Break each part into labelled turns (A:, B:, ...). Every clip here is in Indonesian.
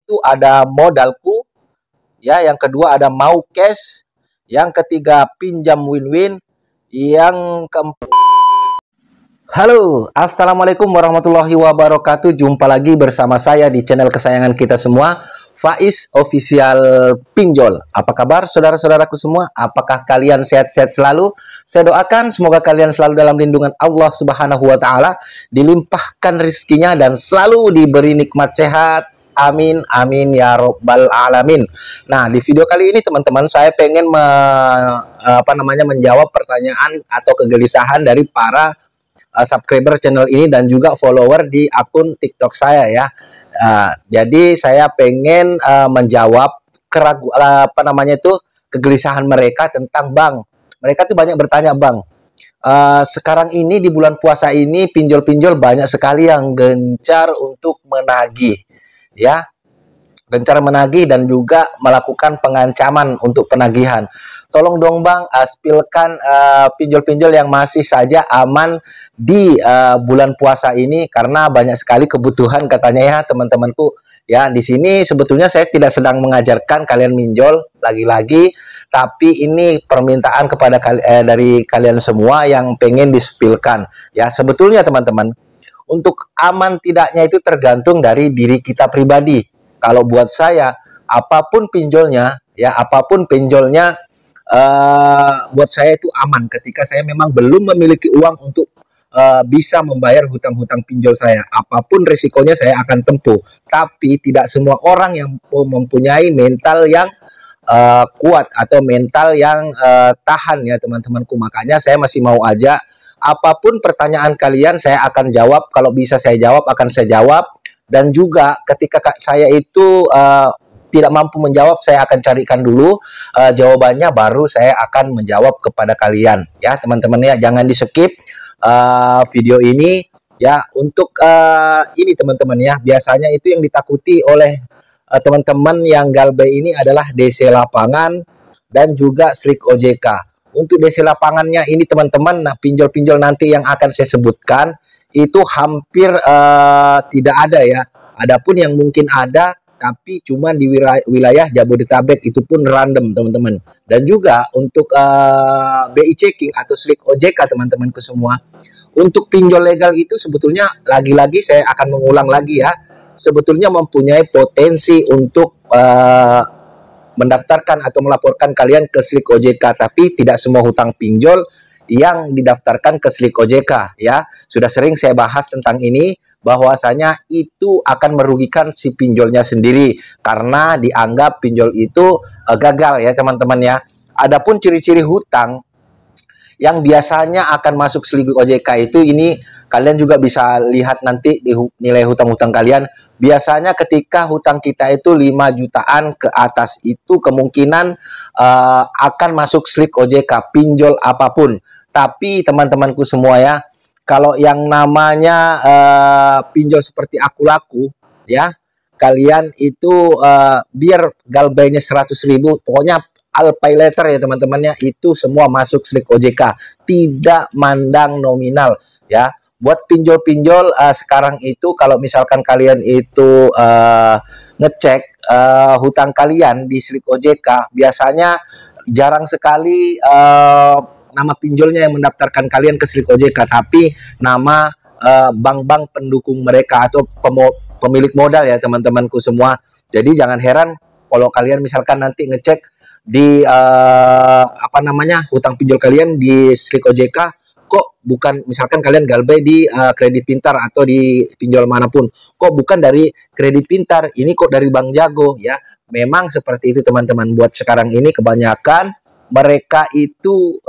A: itu ada modalku, ya, yang kedua ada mau cash, yang ketiga pinjam win-win, yang keempat. Halo, assalamualaikum warahmatullahi wabarakatuh. Jumpa lagi bersama saya di channel kesayangan kita semua, Faiz Official Pinjol. Apa kabar saudara-saudaraku semua? Apakah kalian sehat-sehat selalu? Saya doakan semoga kalian selalu dalam lindungan Allah Subhanahu wa taala, dilimpahkan rezekinya dan selalu diberi nikmat sehat. Amin, amin ya robbal alamin. Nah, di video kali ini teman-teman, saya pengen menjawab pertanyaan atau kegelisahan dari para subscriber channel ini dan juga follower di akun TikTok saya, ya. Jadi saya pengen menjawab kegelisahan mereka tentang bank. Mereka tuh banyak bertanya, Bang, sekarang ini di bulan puasa ini pinjol-pinjol banyak sekali yang gencar untuk menagih, ya, gencar menagih dan juga melakukan pengancaman untuk penagihan. Tolong dong Bang, spillkan pinjol-pinjol yang masih saja aman di bulan puasa ini, karena banyak sekali kebutuhan katanya, ya teman-temanku. Ya, di sini sebetulnya saya tidak sedang mengajarkan kalian minjol lagi-lagi, tapi ini permintaan kepada dari kalian semua yang pengen dispilkan. Ya, sebetulnya teman-teman, untuk aman tidaknya itu tergantung dari diri kita pribadi. Kalau buat saya, apapun pinjolnya, ya apapun pinjolnya, buat saya itu aman ketika saya memang belum memiliki uang untuk bisa membayar hutang-hutang pinjol saya. Apapun risikonya saya akan tempuh. Tapi tidak semua orang yang mempunyai mental yang kuat atau mental yang tahan, ya teman-temanku. Makanya saya masih mau aja, apapun pertanyaan kalian saya akan jawab. Kalau bisa saya jawab, akan saya jawab. Dan juga ketika saya itu tidak mampu menjawab, saya akan carikan dulu jawabannya, baru saya akan menjawab kepada kalian, ya teman-teman, ya. Jangan di skip video ini, ya. Untuk ini teman-teman, ya, biasanya itu yang ditakuti oleh teman-teman yang galbay ini adalah DC lapangan dan juga slik OJK. Untuk DC lapangannya ini teman-teman, nah pinjol-pinjol nanti yang akan saya sebutkan itu hampir tidak ada, ya. Adapun yang mungkin ada, tapi cuma di wilayah Jabodetabek, itu pun random teman-teman. Dan juga untuk BI checking atau slik OJK teman-temanku semua, untuk pinjol legal itu sebetulnya lagi-lagi saya akan mengulang lagi, ya, sebetulnya mempunyai potensi untuk mendaftarkan atau melaporkan kalian ke slik OJK, tapi tidak semua hutang pinjol yang didaftarkan ke slik OJK, ya. Sudah sering saya bahas tentang ini, bahwasanya itu akan merugikan si pinjolnya sendiri karena dianggap pinjol itu gagal, ya teman-teman, ya. Adapun ciri-ciri hutang yang biasanya akan masuk slik OJK itu, ini kalian juga bisa lihat nanti di nilai hutang-hutang kalian. Biasanya ketika hutang kita itu 5 jutaan ke atas, itu kemungkinan akan masuk slik OJK pinjol apapun. Tapi teman-temanku semua, ya, kalau yang namanya pinjol seperti aku laku, ya, kalian itu biar galbaynya 100.000, pokoknya all pay letter, ya teman-temannya, itu semua masuk slik OJK, tidak mandang nominal, ya. Buat pinjol-pinjol sekarang itu, kalau misalkan kalian itu ngecek hutang kalian di slik OJK, biasanya jarang sekali nama pinjolnya yang mendaftarkan kalian ke slik OJK, tapi nama bank-bank pendukung mereka atau pemilik modal, ya teman-temanku semua. Jadi jangan heran kalau kalian misalkan nanti ngecek di hutang pinjol kalian di slik OJK, kok bukan, misalkan kalian galbay di Kredit Pintar atau di pinjol manapun, kok bukan dari Kredit Pintar, ini kok dari Bank Jago, ya. Memang seperti itu teman-teman. Buat sekarang ini kebanyakan mereka itu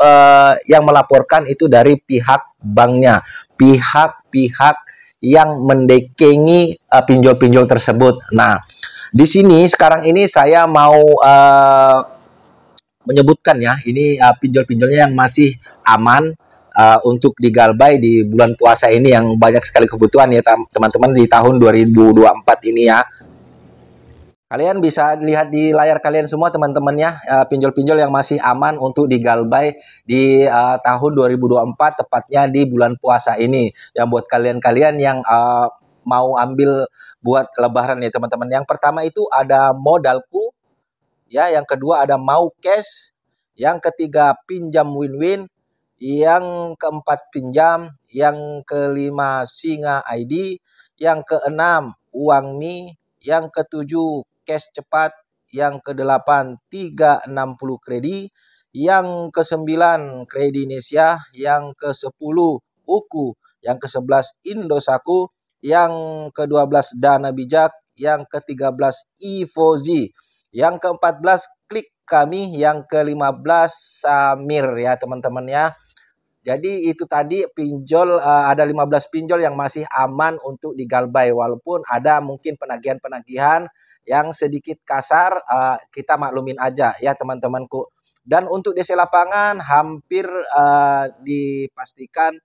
A: yang melaporkan itu dari pihak banknya, pihak-pihak yang mendekengi pinjol-pinjol tersebut. Nah, di sini sekarang ini saya mau menyebutkan, ya, ini pinjol-pinjolnya yang masih aman untuk digalbay di bulan puasa ini, yang banyak sekali kebutuhan, ya teman-teman, di tahun 2024 ini, ya. Kalian bisa lihat di layar kalian semua teman-teman, ya, pinjol-pinjol yang masih aman untuk digalbay di tahun 2024, tepatnya di bulan puasa ini. Yang buat kalian-kalian yang mau ambil buat lebaran ya teman-teman. Yang pertama itu ada modalku, ya, yang kedua ada mau cash, yang ketiga pinjam win-win, yang keempat pinjam, yang kelima singa ID, yang keenam uang mie, yang ketujuh cash cepat, yang kedelapan 360 kredi, yang kesembilan kredi Indonesia, yang ke-10 UKU, yang ke-11 Indosatu, yang ke-12 Dana Bijak, yang ke-13 Evozi, yang ke-14 Klik Kami, yang ke-15 Samir ya teman-teman ya. Jadi itu tadi pinjol, ada 15 pinjol yang masih aman untuk digalbay, walaupun ada mungkin penagihan-penagihan yang sedikit kasar, kita maklumin aja ya teman-temanku. Dan untuk DC lapangan hampir dipastikan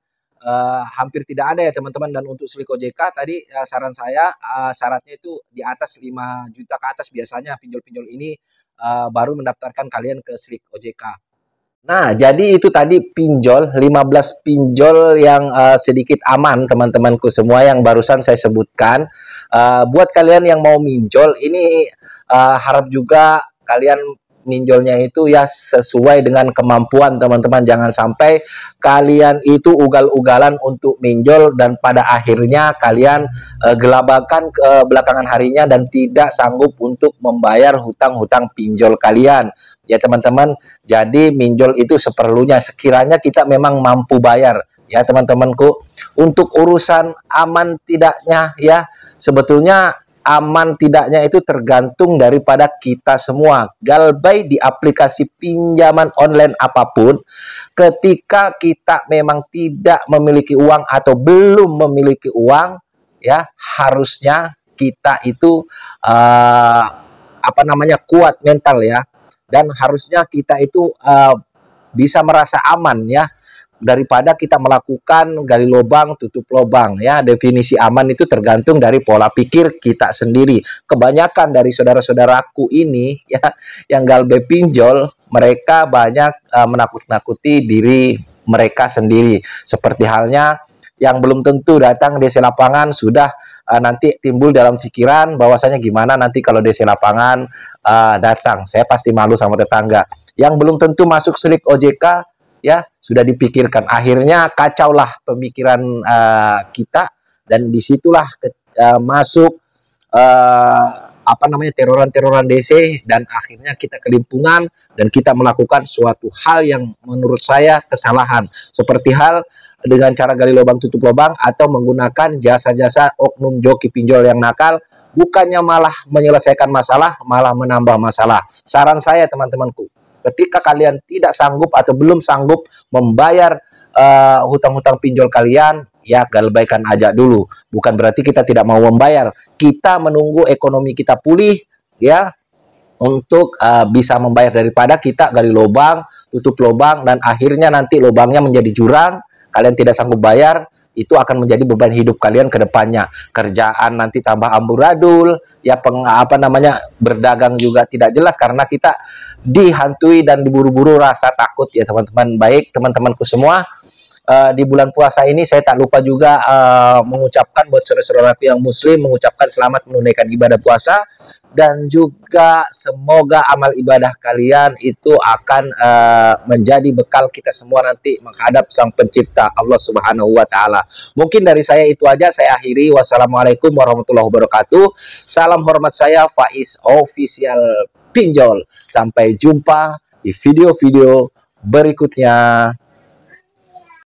A: hampir tidak ada ya teman-teman. Dan untuk Slik OJK tadi saran saya syaratnya itu di atas 5 juta ke atas biasanya pinjol-pinjol ini baru mendaftarkan kalian ke Slik OJK. Nah, jadi itu tadi pinjol, 15 pinjol yang sedikit aman teman-temanku semua yang barusan saya sebutkan. Buat kalian yang mau minjol, ini harap juga kalian minjolnya itu ya sesuai dengan kemampuan teman-teman. Jangan sampai kalian itu ugal-ugalan untuk minjol dan pada akhirnya kalian gelabakan ke belakangan harinya dan tidak sanggup untuk membayar hutang-hutang pinjol kalian. Ya teman-teman, jadi minjol itu seperlunya sekiranya kita memang mampu bayar. Ya teman-temanku, untuk urusan aman tidaknya ya sebetulnya aman tidaknya itu tergantung daripada kita semua. Galbay di aplikasi pinjaman online apapun, ketika kita memang tidak memiliki uang atau belum memiliki uang, ya harusnya kita itu kuat mental ya, dan harusnya kita itu bisa merasa aman ya, daripada kita melakukan gali lubang tutup lubang ya. Definisi aman itu tergantung dari pola pikir kita sendiri. Kebanyakan dari saudara-saudaraku ini ya yang galbay pinjol, mereka banyak menakut-nakuti diri mereka sendiri. Seperti halnya yang belum tentu datang DC lapangan sudah nanti timbul dalam pikiran bahwasanya gimana nanti kalau DC lapangan datang, saya pasti malu sama tetangga. Yang belum tentu masuk Slik OJK ya sudah dipikirkan, akhirnya kacaulah pemikiran kita, dan disitulah masuk teroran-teroran DC, dan akhirnya kita kelimpungan dan kita melakukan suatu hal yang menurut saya kesalahan, seperti hal dengan cara gali lubang tutup lubang atau menggunakan jasa-jasa oknum joki pinjol yang nakal, bukannya malah menyelesaikan masalah, malah menambah masalah. Saran saya teman-temanku, ketika kalian tidak sanggup atau belum sanggup membayar hutang-hutang pinjol kalian, ya galbaikan aja dulu. Bukan berarti kita tidak mau membayar. Kita menunggu ekonomi kita pulih ya untuk bisa membayar, daripada kita gali lubang, tutup lubang, dan akhirnya nanti lubangnya menjadi jurang, kalian tidak sanggup bayar. Itu akan menjadi beban hidup kalian ke depannya. Kerjaan nanti tambah amburadul, ya berdagang juga tidak jelas karena kita dihantui dan diburu-buru rasa takut ya teman-teman. Baik teman-temanku semua, di bulan puasa ini saya tak lupa juga mengucapkan buat saudara-saudaraku yang muslim, mengucapkan selamat menunaikan ibadah puasa, dan juga semoga amal ibadah kalian itu akan menjadi bekal kita semua nanti menghadap Sang Pencipta Allah Subhanahu wa taala. Mungkin dari saya itu aja, saya akhiri. Wassalamualaikum warahmatullahi wabarakatuh. Salam hormat saya Faiz Official Pinjol. Sampai jumpa di video-video berikutnya.